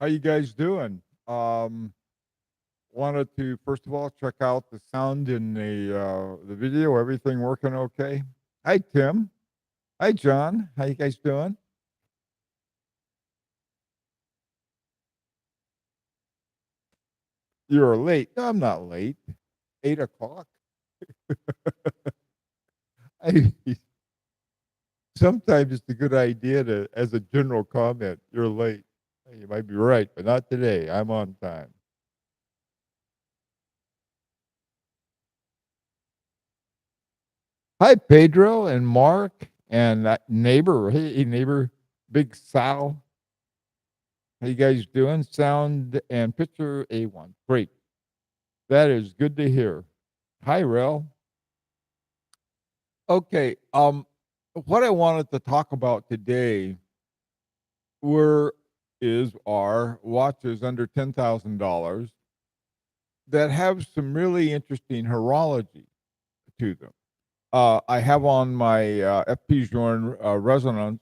How you guys doing? Wanted to first of all check out the sound in the video. Everything working okay? Hi Tim. Hi John. How you guys doing? You're late. No, I'm not late. 8 o'clock. I, sometimes it's a good idea to, as a general comment, you're late. You might be right, but not today. I'm on time. Hi Pedro and Mark and that neighbor. Hey neighbor, Big Sal. How you guys doing? Sound and picture A1. Great. That is good to hear. Hi, Rel. Okay. What I wanted to talk about today were is our watches under $10,000 that have some really interesting horology to them. I have on my FP Journe resonance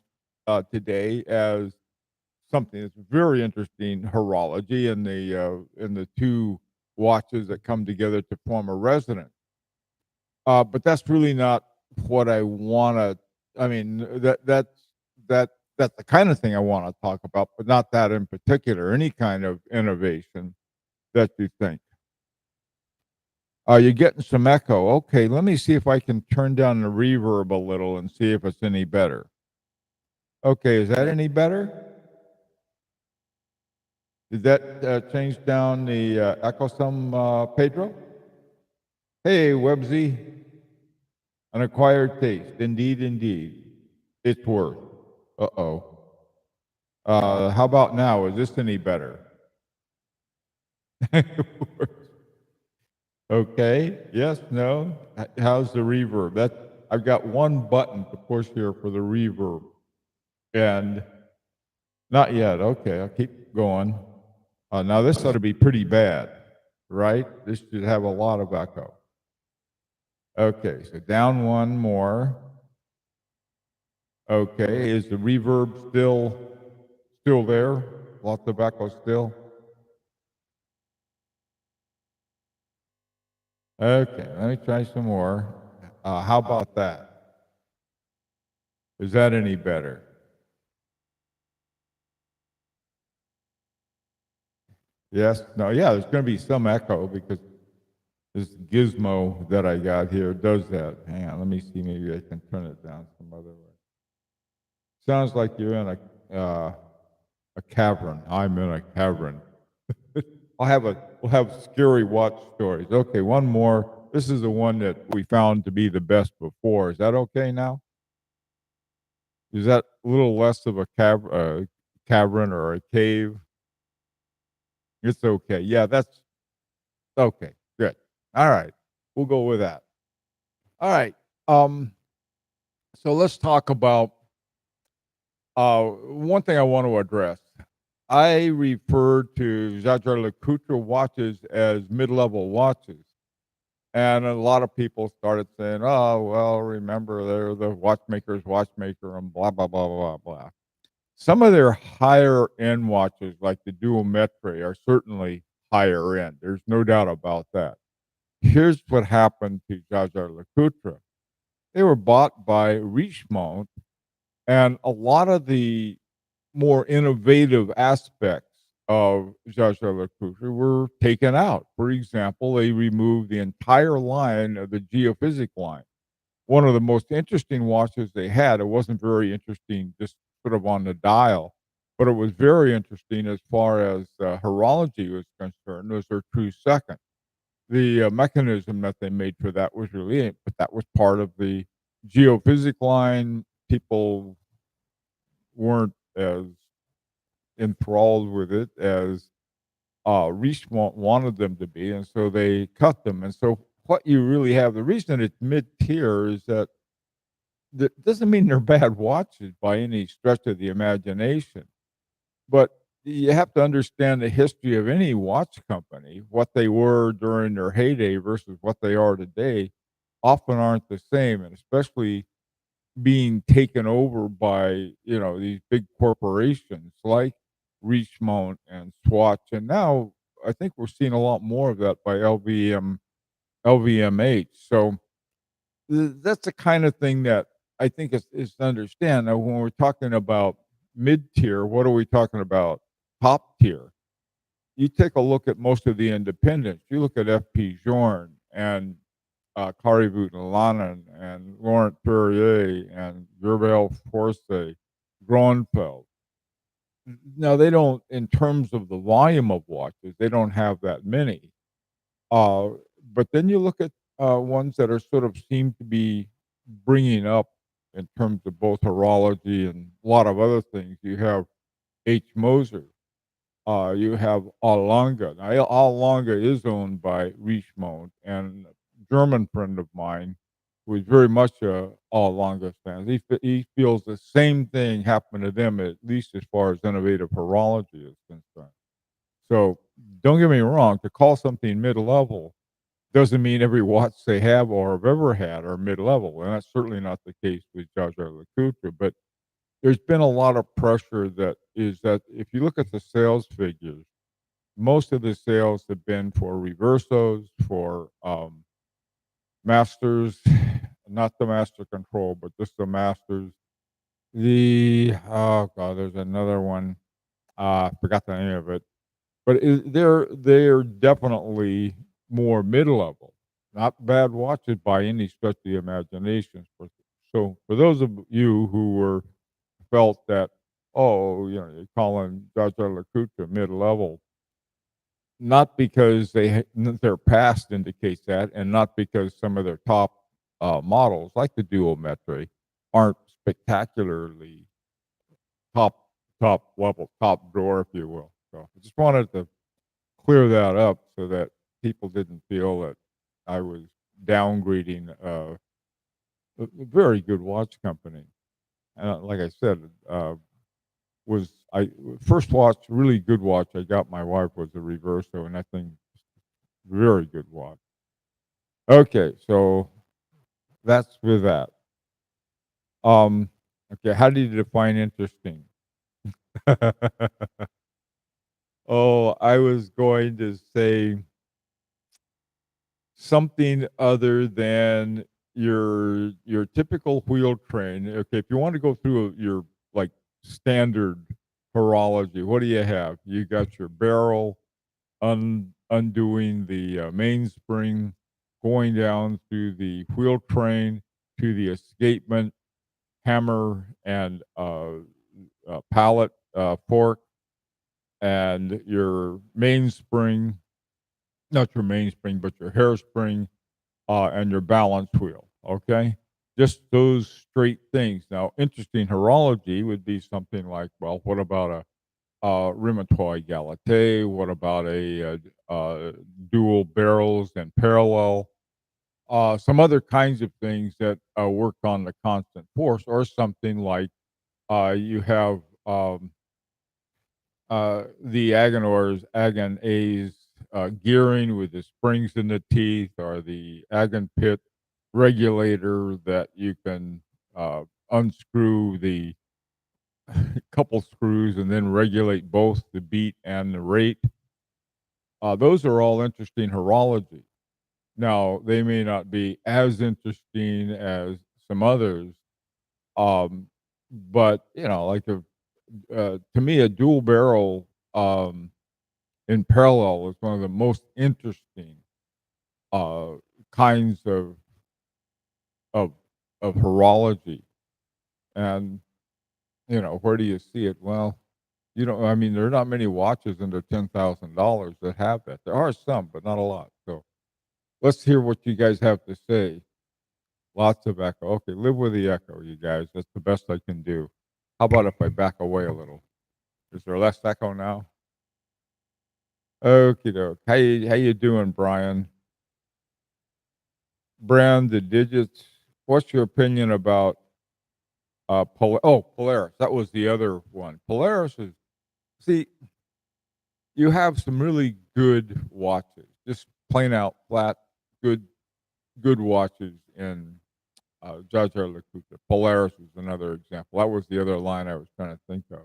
today as something that's very interesting horology in the two watches that come together to form a resonance. But that's really not what I want to. I mean, that that's the kind of thing I want to talk about, but not that in particular. Any kind of innovation that you think. You're getting some echo. Okay, let me see if I can turn down the reverb a little and see if it's any better. Okay, is that any better? Did that change down the echo some, Pedro? Hey, Websy, an acquired taste. Indeed, indeed. It's worth. Uh-oh. How about now? Is this any better? Okay. Yes, no. How's the reverb? I've got one button to push here for the reverb. And not yet. Okay, I'll keep going. Now this ought to be pretty bad, right? This should have a lot of echo. Okay, so down one more. Okay, is the reverb still there? Lots of echo still. Okay, let me try some more. How about that? Is that any better? Yes. No. Yeah. There's going to be some echo because this gizmo that I got here does that. Hang on. Let me see. Maybe I can turn it down some other way. Sounds like you're in a cavern. I'm in a cavern. We'll have scary watch stories. Okay, one more. This is the one that we found to be the best before. Is that okay now? Is that a little less of a cavern or a cave? It's okay. Yeah, that's okay. Good. All right. We'll go with that. All right. Um, so let's talk about one thing I want to address. I refer to Jaeger-LeCoultre watches as mid-level watches. And a lot of people started saying, "Oh, well, remember they're the watchmaker's watchmaker and blah blah blah blah blah." Some of their higher end watches, like the Dual Metre, are certainly higher end. There's no doubt about that. Here's what happened to Jaeger-LeCoultre. They were bought by Richemont, and a lot of the more innovative aspects of Jaeger-LeCoultre were taken out. For example, they removed the entire line of the geophysic line. One of the most interesting watches they had, it wasn't very interesting just sort of on the dial, but it was very interesting as far as horology was concerned, was their true second. The mechanism that they made for that was really, but that was part of the geophysic line. People weren't as enthralled with it as Richemont wanted them to be, and so they cut them. And so, what you really have, the reason it's mid tier is that that doesn't mean they're bad watches by any stretch of the imagination, but you have to understand the history of any watch company. What they were during their heyday versus what they are today often aren't the same, and especially being taken over by these big corporations like Richemont and Swatch, and now I think we're seeing a lot more of that by LVMH. So that's the kind of thing that I think is to understand. Now, when we're talking about mid tier, what are we talking about? Top tier. You take a look at most of the independents. You look at F.P. Journe and Kari Voutilanen and Laurent Perrier and Gervais Force, Gronfeld. Now they don't, in terms of the volume of watches, they don't have that many. Uh, but then you look at ones that are sort of seem to be bringing up in terms of both horology and a lot of other things. You have H. Moser. You have Allanga. Now, Allanga is owned by Richemont, and a German friend of mine who is very much a Allanga fan. He feels the same thing happened to them, at least as far as innovative horology is concerned. So don't get me wrong. To call something mid-level doesn't mean every watch they have or have ever had are mid-level, and that's certainly not the case with Jaeger-LeCoultre. But there's been a lot of pressure that if you look at the sales figures, most of the sales have been for reversos, for masters, not the master control, but just the masters. Oh god, there's another one. I forgot the name of it, but they're definitely more mid level, not bad watches by any stretch of the imagination. So for those of you who were felt that, oh, you're calling Jaeger-LeCoultre mid level, not because their past indicates that, and not because some of their top models, like the duometry, aren't spectacularly top top level, top drawer, if you will. So I just wanted to clear that up so that people didn't feel that I was downgrading a very good watch company. And like I said, was I first watch, really good watch I got my wife was a Reverso, and that thing, very good watch. Okay, so that's with that. Um, okay, how do you define interesting? Oh, I was going to say something other than your typical wheel train. Okay, if you want to go through your like standard horology, what do you have? You got your barrel, undoing the mainspring, going down through the wheel train to the escapement, hammer and pallet fork, and your mainspring, not your mainspring, but your hairspring, and your balance wheel. Okay, just those straight things. Now, interesting horology would be something like, well, what about a Rematoy Galate? What about dual barrels and parallel? Some other kinds of things that work on the constant force, or something like you have the Agan A's gearing with the springs in the teeth, or the Agan pit regulator that you can unscrew the couple screws and then regulate both the beat and the rate. Those are all interesting horology. Now, they may not be as interesting as some others, um, but like to me, a dual barrel in parallel is one of the most interesting uh, kinds of of horology. And where do you see it? Well, I mean, there are not many watches under $10,000 that have that. There are some, but not a lot. So let's hear what you guys have to say. Lots of echo. Okay, live with the echo, you guys. That's the best I can do. How about if I back away a little? Is there less echo now? Okie doke. How you doing, Brian? Brand the digits. What's your opinion about Polaris? That was the other one. Polaris is, see, you have some really good watches, just plain out flat, good good watches in Jaeger-LeCoultre. Polaris is another example. That was the other line I was trying to think of.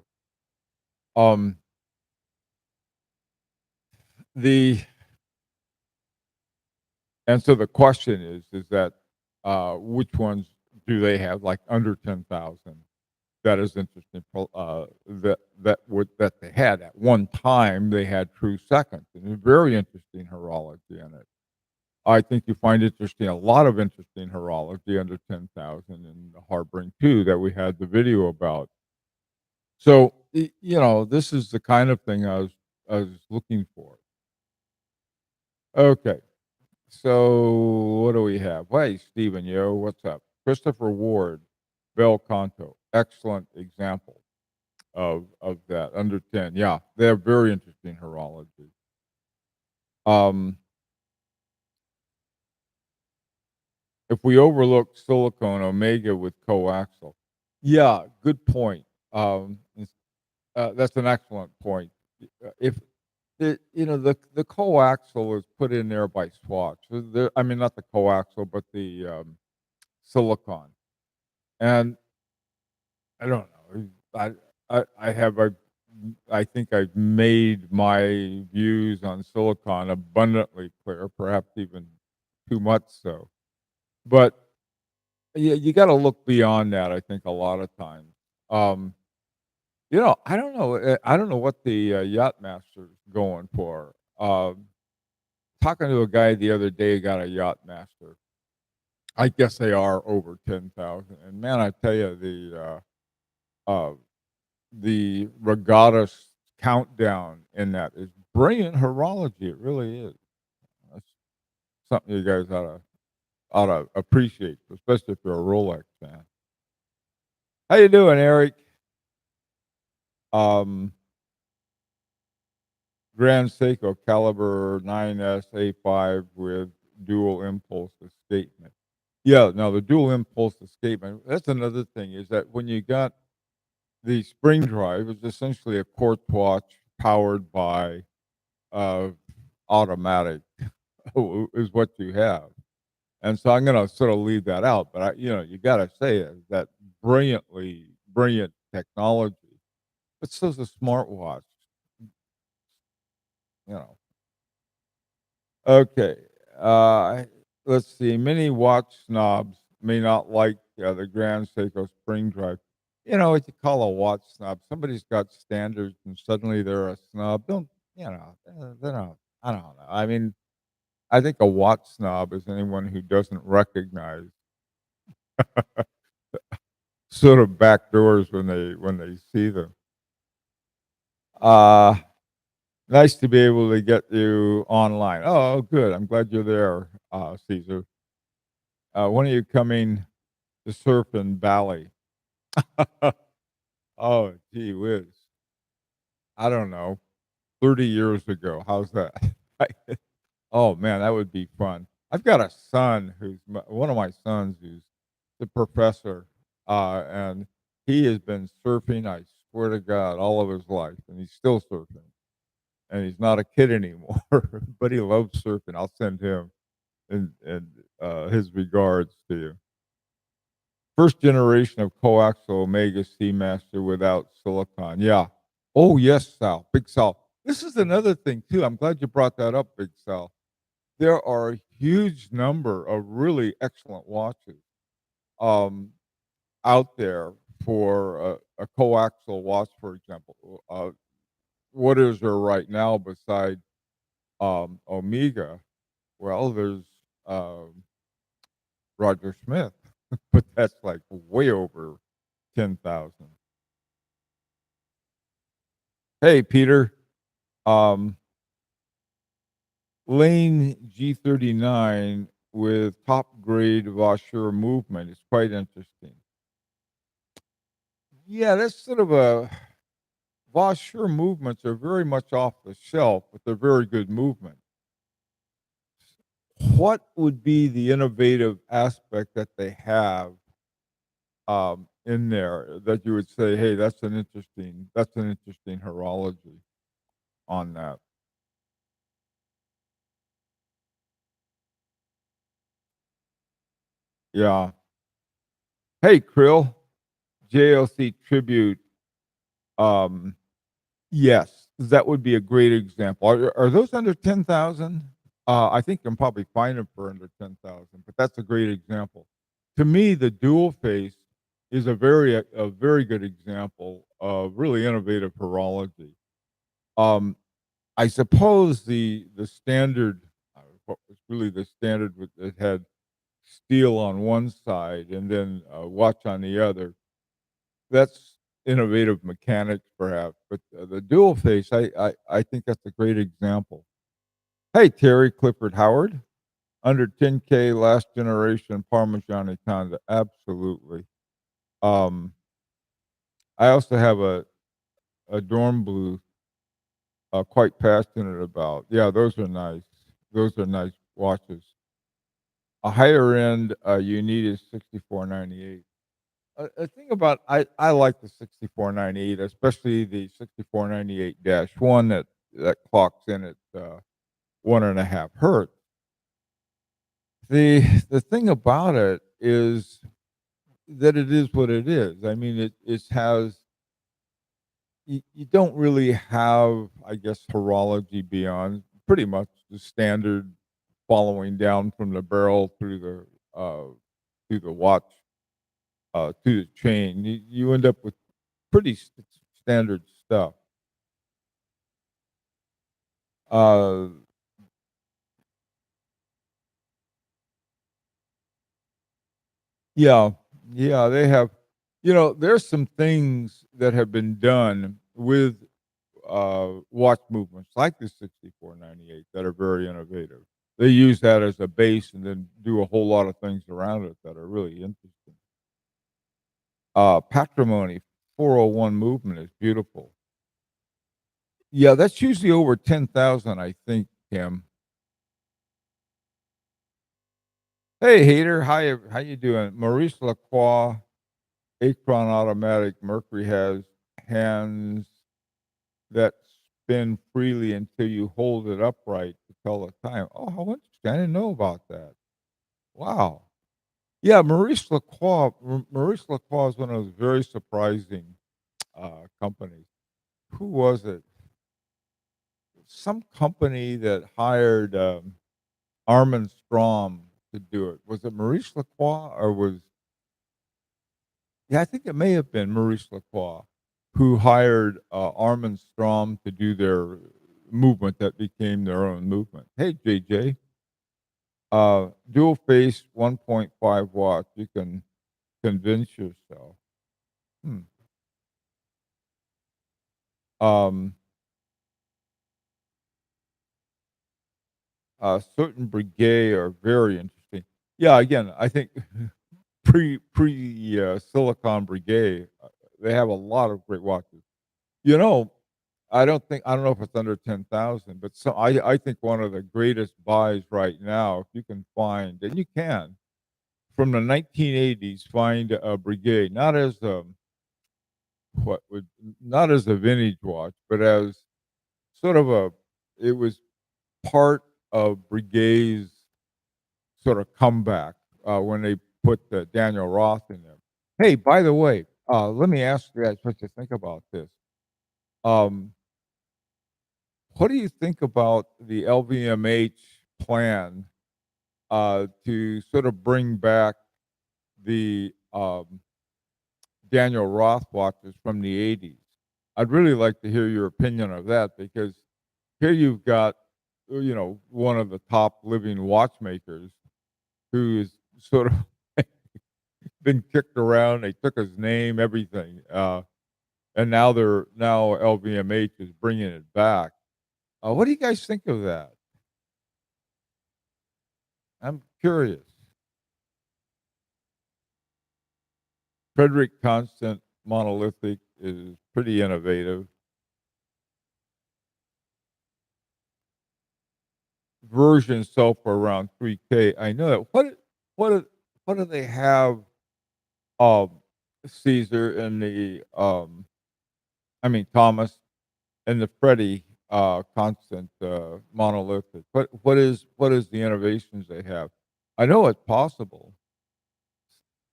the and so the question is that, which ones do they have, like, under 10,000? That is interesting, that they had at one time, they had true seconds, and a very interesting horology in it. I think you find interesting a lot of interesting horology under 10,000 in the Harbring too that we had the video about. So, this is the kind of thing I was looking for. Okay. So what do we have? Hey, Stephen, yo, what's up? Christopher Ward, Bel Canto, excellent example of that under 10. Yeah, they have very interesting horology. Um, if we overlook silicone Omega with coaxial, yeah, good point. That's an excellent point. If the coaxial is put in there by Swatch. I mean, not the coaxial, but the silicon. And I don't know. I think I've made my views on silicon abundantly clear, perhaps even too much so. But yeah, you got to look beyond that. I think a lot of times. Um, I don't know. I don't know what the yacht master's going for. Talking to a guy the other day who got a yacht master. I guess they are over 10,000. And man, I tell you, the regatta countdown in that is brilliant horology. It really is. That's something you guys oughta appreciate, especially if you're a Rolex fan. How you doing, Eric? Um, Grand Seiko caliber 9S A5 with dual impulse escapement. Yeah, no, the dual impulse escapement. That's another thing is that when you got the spring drive, it's essentially a quartz watch powered by uh, automatic is what you have. And so I'm gonna sort of leave that out, but you gotta say it, that brilliant technology. But so's a smartwatch, you know. Okay, let's see. Many watch snobs may not like the Grand Seiko spring drive. You know what you call a watch snob? Somebody's got standards, and suddenly they're a snob. Don't they don't. I don't know. I mean, I think a watch snob is anyone who doesn't recognize sort of back doors when they see them. Uh Nice to be able to get you online. Oh, good. I'm glad you're there, Caesar. When are you coming to surf in Bali? Oh, gee whiz. I don't know. 30 years ago. How's that? Oh man, that would be fun. I've got a son one of my sons who's the professor, and he has been surfing. I swear to God, all of his life, and he's still surfing. And he's not a kid anymore, but he loves surfing. I'll send him and his regards to you. First generation of coaxial Omega Seamaster without silicon. Yeah. Oh yes, Sal. Big Sal. This is another thing too. I'm glad you brought that up, Big Sal. There are a huge number of really excellent watches um, out there for a coaxial watch, for example. What is there right now beside Omega? Well, there's um, Roger Smith, but that's like way over 10,000. Hey, Peter. Um, Lane G39 with top grade Vaucher movement is quite interesting. Yeah, that's sort of a Vaucher movements are very much off the shelf, but they're very good movement. What would be the innovative aspect that they have in there that you would say, hey, that's an interesting horology on that. Yeah. Hey, Krill, JLC tribute. Um, yes, That would be a great example. Are those under 10,000? I think you can probably find them for under 10,000, but that's a great example. To me, the dual face is a very good example of really innovative horology. Um, I suppose the standard, what was really the standard with it had steel on one side and then a watch on the other. That's innovative mechanics perhaps, but, the dual face, I think that's a great example. Hey, Terry Clifford Howard, under 10K last generation Parmigiani Kanda, absolutely. Um, I also have a Dorn Blue, quite passionate about. Yeah, those are nice. Those are nice watches. A higher end, you need is 6498. A thing about I like the 6498, especially the 6498-1 that clocks in at, 1.5 hertz. The thing about it is that it is what it is. I mean, it has you don't really have, I guess, horology beyond pretty much the standard following down from the barrel through the watch, to the chain. You end up with pretty standard stuff. Uh, yeah, yeah, they have. There's some things that have been done with watch movements like the 6498 that are very innovative. They use that as a base and then do a whole lot of things around it that are really interesting. Patrimony 401 movement is beautiful. Yeah, that's usually over 10,000, I think, Kim. Hey, hater, how you doing? Maurice Lacroix, Acron Automatic Mercury has hands that spin freely until you hold it upright to tell the time. Oh, how interesting! I didn't know about that. Wow. Yeah, Maurice Lacroix is one of those very surprising companies. Who was it? Some company that hired Armin Strom to do it. Was it Maurice Lacroix or was yeah, I think it may have been Maurice Lacroix who hired, Armin Strom to do their movement that became their own movement. Hey, JJ. Dual face 1.5 watts. You can convince yourself. Hmm. Um, certain brigade are very interesting. Yeah, again, I think Silicon Brigade, they have a lot of great watches. You know, I don't know if it's under 10,000, but I think one of the greatest buys right now, if you can find and you can, from the 1980s, find a Brigade, what would not as a vintage watch, but as sort of it was part of Brigade's sort of comeback, when they put, Daniel Roth in there. Hey, by the way, let me ask you guys what you think about this. Um What do you think about the LVMH plan, to sort of bring back the, Daniel Roth watches from the '80s? I'd really like to hear your opinion of that because here you've got, one of the top living watchmakers who's sort of been kicked around. They took his name, everything, and now LVMH is bringing it back. What do you guys think of that? I'm curious. Frederick Constant monolithic is pretty innovative. Versions sell for around 3K. I know that. What do what do they have, um, Caesar and Thomas and the Freddie, Constant, monolithic? What is the innovations they have? I know it's possible.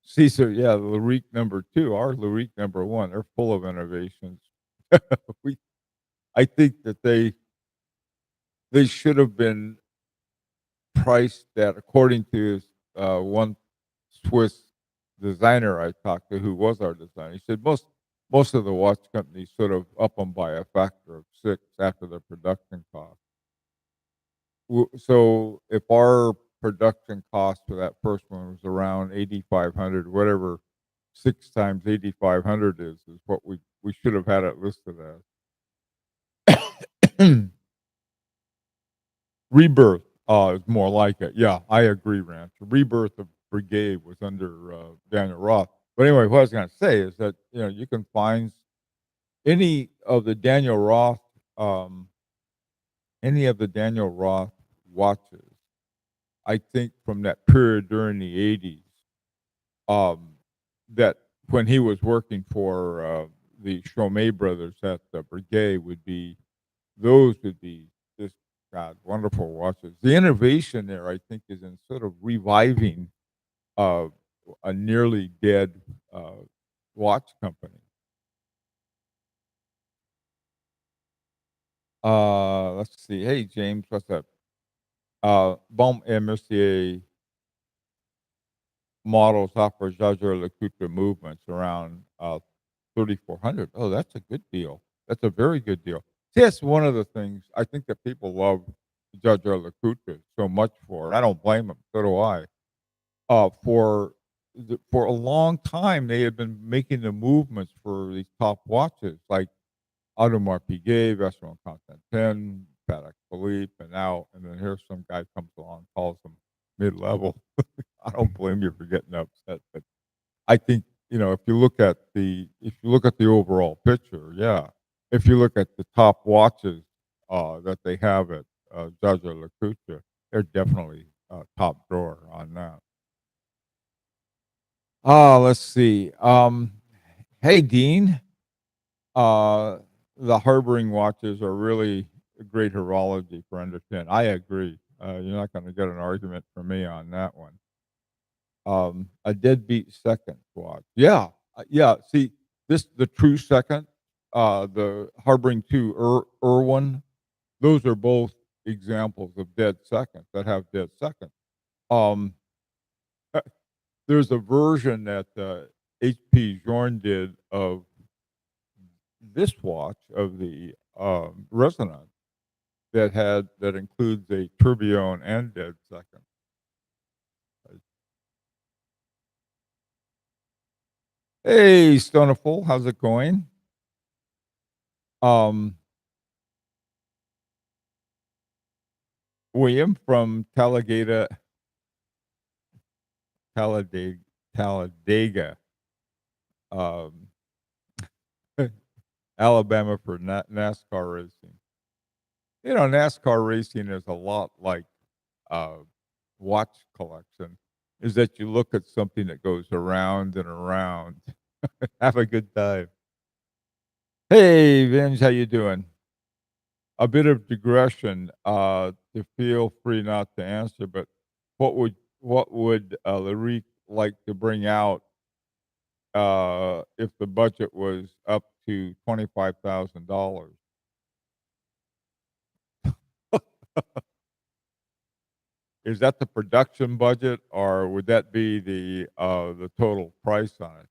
Caesar, yeah, the Larique number 2, our Larique number 1, they're full of innovations. I think that they should have been priced at according to one Swiss designer I talked to who was our designer. He said most of the watch companies sort of up them by a factor of 6 after their production cost. So if our production cost for that first one was around 8,500, whatever 6 times 8,500 is what we should have had it listed as. Rebirth, is more like it. Yeah, I agree, Ranch. Rebirth of Brigade was under, Daniel Roth. But anyway, what I was gonna say is that, you can find any of the Daniel Roth, um, any of the Daniel Roth watches, I think from that period during the '80s, um, that when he was working for, the Chomet brothers at the Brigade those would be just, God, wonderful watches. The innovation there, I think, is in sort of reviving, uh, a nearly dead, uh, watch company. Let's see. Hey, James, what's up? Bon et Mercier models offer Jaeger-LeCoultre movements around, 3,400. Oh, that's a good deal. That's a very good deal. See, that's one of the things I think that people love Jaeger-LeCoultre so much for. I don't blame them. So do I. For for a long time, they had been making the movements for these top watches like Audemars Piguet, Vacheron Constantin, Patek Philippe, and then here's some guy comes along, calls them mid-level. I don't blame you for getting upset, but I think, if you look at the overall picture, yeah. If you look at the top watches, that they have at, Jaeger-LeCoultre, they're definitely, top drawer on that. Let's see. Hey, Dean. Uh, the harboring watches are really a great horology for under 10. I agree. You're not going to get an argument from me on that one. A deadbeat second watch. Yeah. Yeah. See, the true second, the harboring two Irwin, those are both examples of dead seconds that have dead seconds. Um, there's a version that HP Jorn did of this watch of the Resonance that includes a tourbillon and dead second. Hey, Stoneful, how's it going? Um, William from Talladega, Talladega, um, Alabama for NASCAR racing. NASCAR racing is a lot like uh, watch collection. Is that you look at something that goes around and around. Have a good time. Hey, Vince, how you doing? A bit of digression. To feel free not to answer, but what would Larique like to bring out if the budget was up to $25,000? Is that the production budget, or would that be the total price on it?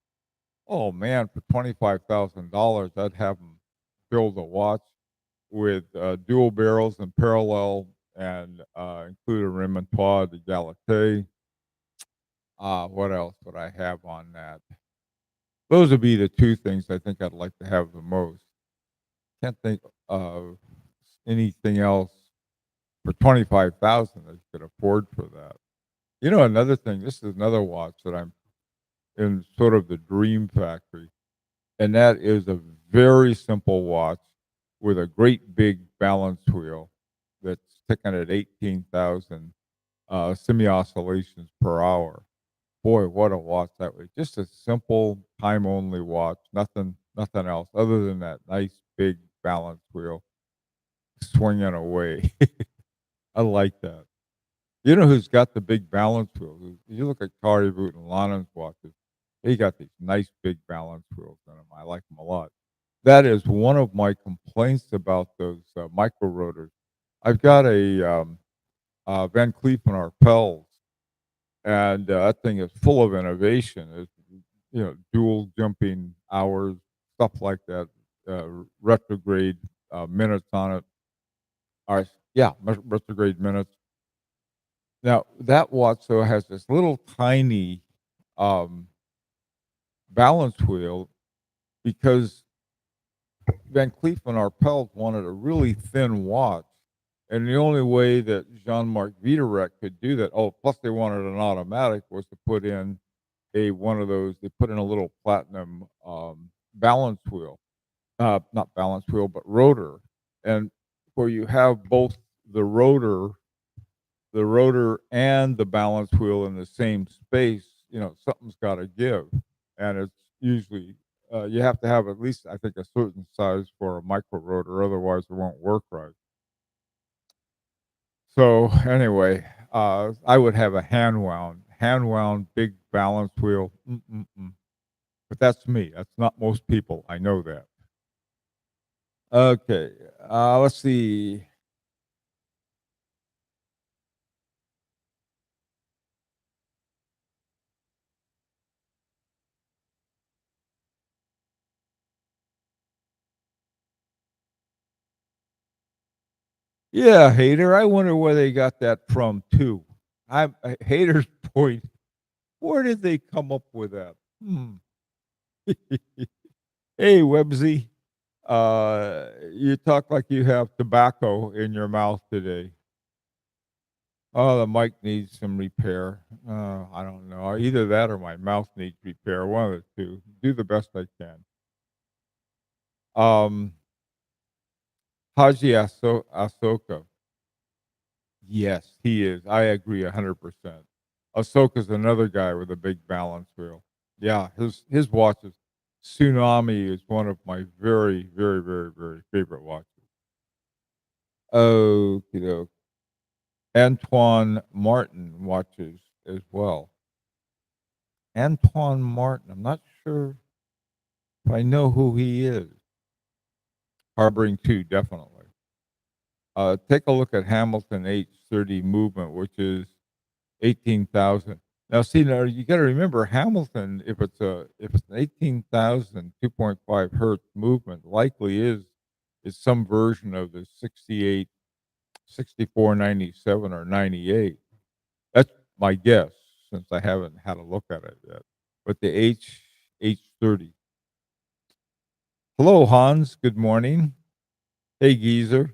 Oh man, for $25,000, I'd have them build a watch with dual barrels and parallel, and include a remontoir de Galate. What else would I have on that? Those would be the two things I think I'd like to have the most. Can't think of anything else for 25,000 that you could afford for that. Another thing. This is another watch that I'm in sort of the dream factory, and that is a very simple watch with a great big balance wheel that's ticking at 18,000 semi oscillations per hour. Boy, what a watch that was! Just a simple time only watch. Nothing else other than that nice big balance wheel swinging away. I like that. You know who's got the big balance wheels? You look at Cardi Boot and Lana's watches. They got these nice big balance wheels in them. I like them a lot. That is one of my complaints about those, micro rotors. I've got Van Cleef& Arpels, and that thing is full of innovation. It's, dual jumping hours, stuff like that, retrograde, minutes on it. Or yeah, retrograde minutes. Now, that watch, though, has this little tiny, um, balance wheel because Van Cleef& Arpels wanted a really thin watch, and the only way that Jean-Marc Wiederrecht could do that, oh, plus they wanted an automatic, was to put in a one of those they put in a little platinum, balance wheel, not balance wheel, but rotor, and where you have both the rotor the rotor and the balance wheel in the same space, something's gotta give, and it's usually, you have to have at least, I think, a certain size for a micro rotor, otherwise it won't work right. So, anyway, I would have a hand wound big balance wheel, but that's me, that's not most people, I know that. Okay, let's see. Yeah, hater, I wonder where they got that from too. Hater's point. Where did they come up with that? Hmm. Hey, Websy. You talk like you have tobacco in your mouth today. Oh, the mic needs some repair. I don't know. Either that or my mouth needs repair. One of the two. Do the best I can. Um, Ahsoka. Yes, he is. I agree 100%. Ahsoka's another guy with a big balance wheel. Yeah, his watches. Tsunami is one of my very, very, very, very favorite watches. Okey doke. Antoine Martin watches as well. Antoine Martin, I'm not sure if I know who he is. Harboring 2, definitely. Take a look at Hamilton H30 movement, which is 18,000. Now, see, now you gotta remember Hamilton, if it's an 18,000 2.5 hertz movement, likely is some version of the 68, 6497 or 98. That's my guess, since I haven't had a look at it yet. But the H30. Hello, Hans. Good morning. Hey, Geezer.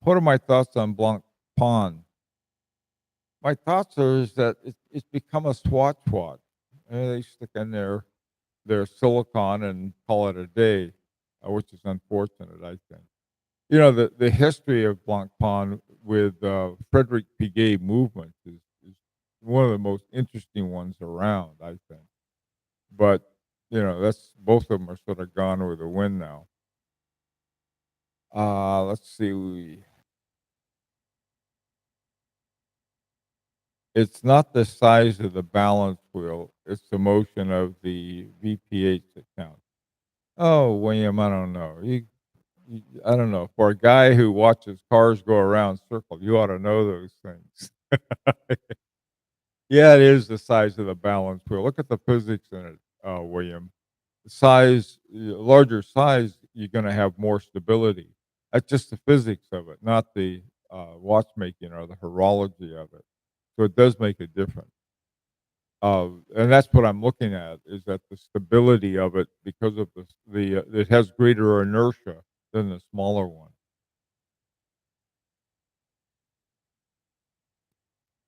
What are my thoughts on Blanc Pond? My thoughts are is that it's become a swatch watch. They stick in their silicon and call it a day, which is unfortunate, I think. The history of Blanc Pond with Frederick Piguet movement is one of the most interesting ones around, I think. But that's both of them are sort of gone with the wind now. Let's see. It's not the size of the balance wheel; it's the motion of the VPH that counts. Oh, William, I don't know. I don't know. For a guy who watches cars go around circle, you ought to know those things. Yeah, it is the size of the balance wheel. Look at the physics in it, William. Larger size, you're going to have more stability. That's just the physics of it, not the watchmaking or the horology of it. So it does make a difference. And that's what I'm looking at is that the stability of it because of it has greater inertia than the smaller one.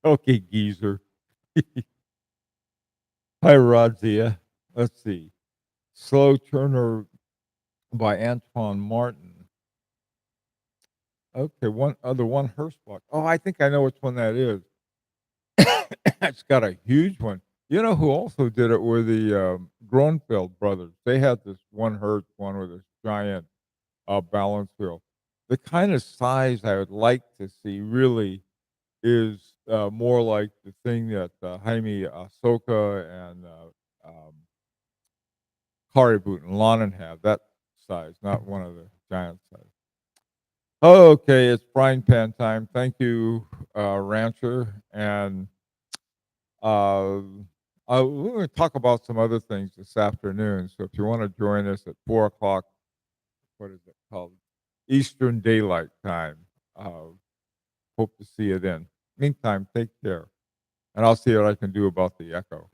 Okay, geezer. Hi, Radzia. Let's see. Slow Turner by Antoine Martin. Okay, one Hearst watch. Oh, I think I know which one that is. It's got a huge one. You know who also did it were the Gronfeld brothers. They had this one Hertz one with this giant balance wheel. The kind of size I would like to see really is more like the thing that Jaime Ahsoka and Kari Boot and Lonan have. That size, not one of the giant size. Okay, it's frying pan time. Thank you, Rancher, and uh, we're going to talk about some other things this afternoon. So if you want to join us at 4 o'clock, what is it called? Eastern Daylight Time. Hope to see you then. Meantime, take care, and I'll see what I can do about the echo.